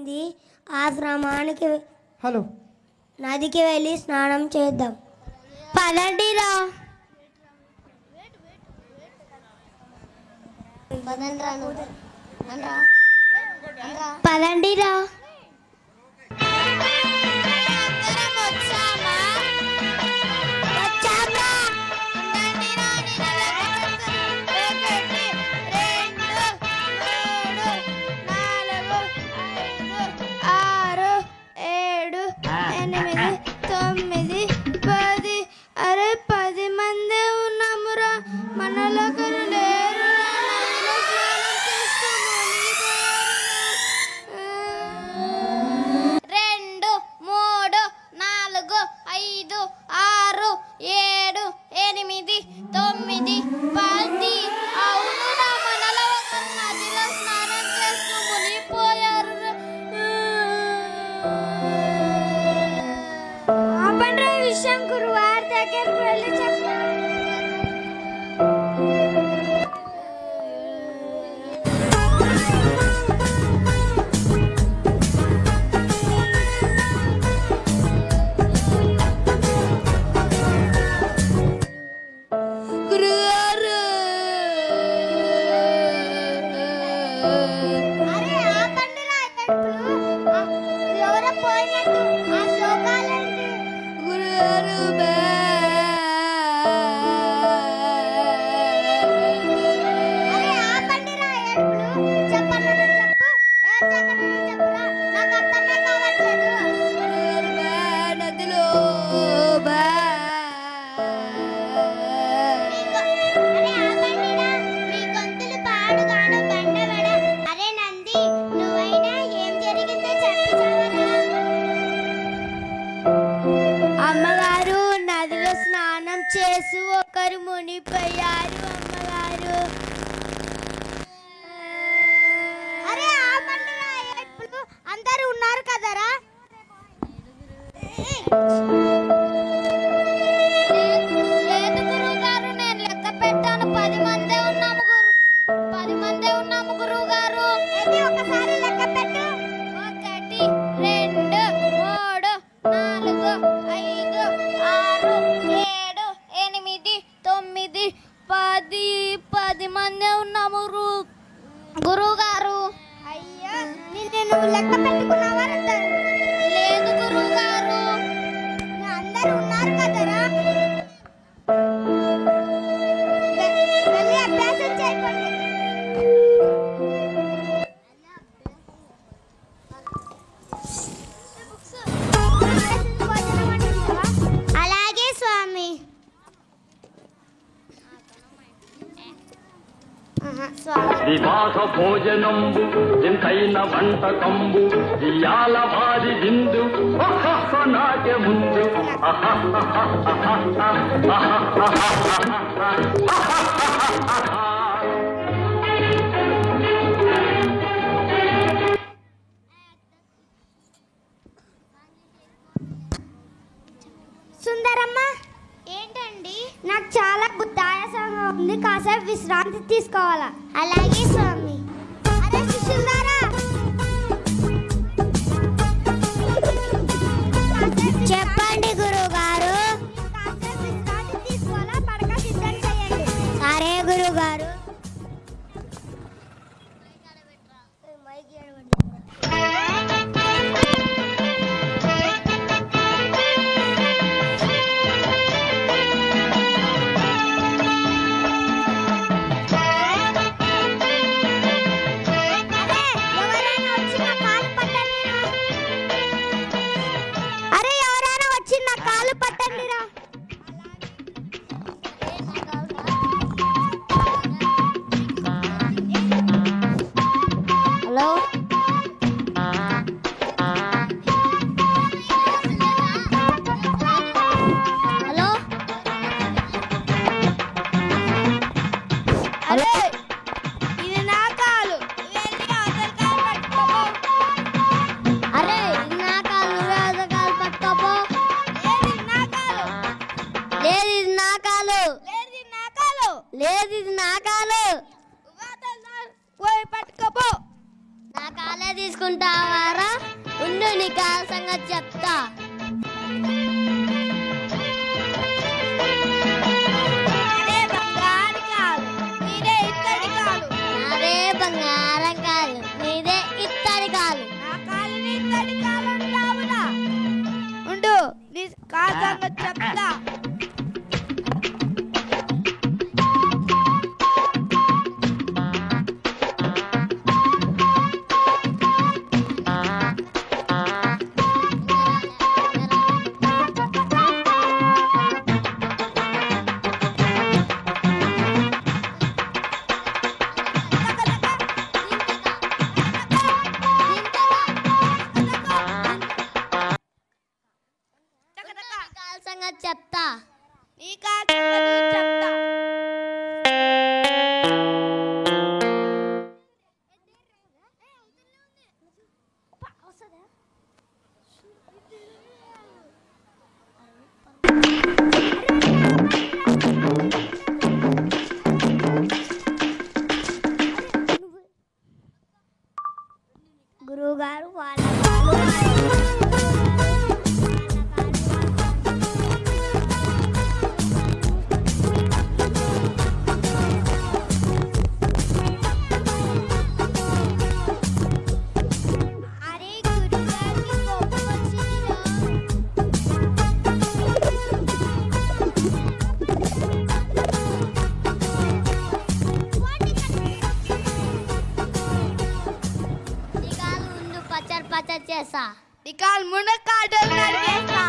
అయింది. ఆశ్రమానికి హలో నదికి వెళ్ళి స్నానం చేద్దాం. పదండిరా. పదండిరా. అమ్మగారు నదిలో స్నానం చేసి ఒకరు మునిపోయారు. అమ్మగారు అరే అందరూ ఉన్నారు కదరా. లేదు గురువు గారు, నేను లెక్క పెట్టాను. 10 మందే ఉన్నాము. 10 మందే ఉన్నాము గురువు గారు. ఒకసారి లెక్క పెట్టు. 1 2 3 4 5 6 7 8 9 10 మందే ఉన్నాము గురువు గారు. అయ్యా నేను లెక్క పెట్టుకున్నావా? లేదు గురువు గారు, అందరూ ఉన్నారు కదరా. వెళ్ళి అభ్యాసం చేయకండి. అలాగే స్వామి. వివాహ భోజనంబు ఎంతైన వంటకంబు ఇయాల వారి విందు నాకే ముందు సుందరమ్మ, ఏంటండి? నాకు చాలా ఆయాసంగా ఉంది, కాసేపు విశ్రాంతి తీసుకోవాలా? అలాగే స్వామి. అరే సుందరా, చెప్పండి గురువు గారు. కాసేపు విశ్రాంతి తీసుకోవాలా? పడక సిద్ధం చేయండి. సరే గురువు గారు. లేదు, ఇది నా కాలు. పోయి పట్టుకోపో. నా కాలే తీసుకుంటావారా? ఉండు నీ కాలు సంగతి చెప్తా. అదే బంగారం కాదు, నీదే ఇత్తడి కాదు. ఉండు నీ కాలు సంగతి చెప్తా. చెప్తా చెప్తా. గురువు గారు వాళ్ళ పచ్చడి చేసా. నీ కాలు మునక్కాడలు నరికేస్తా.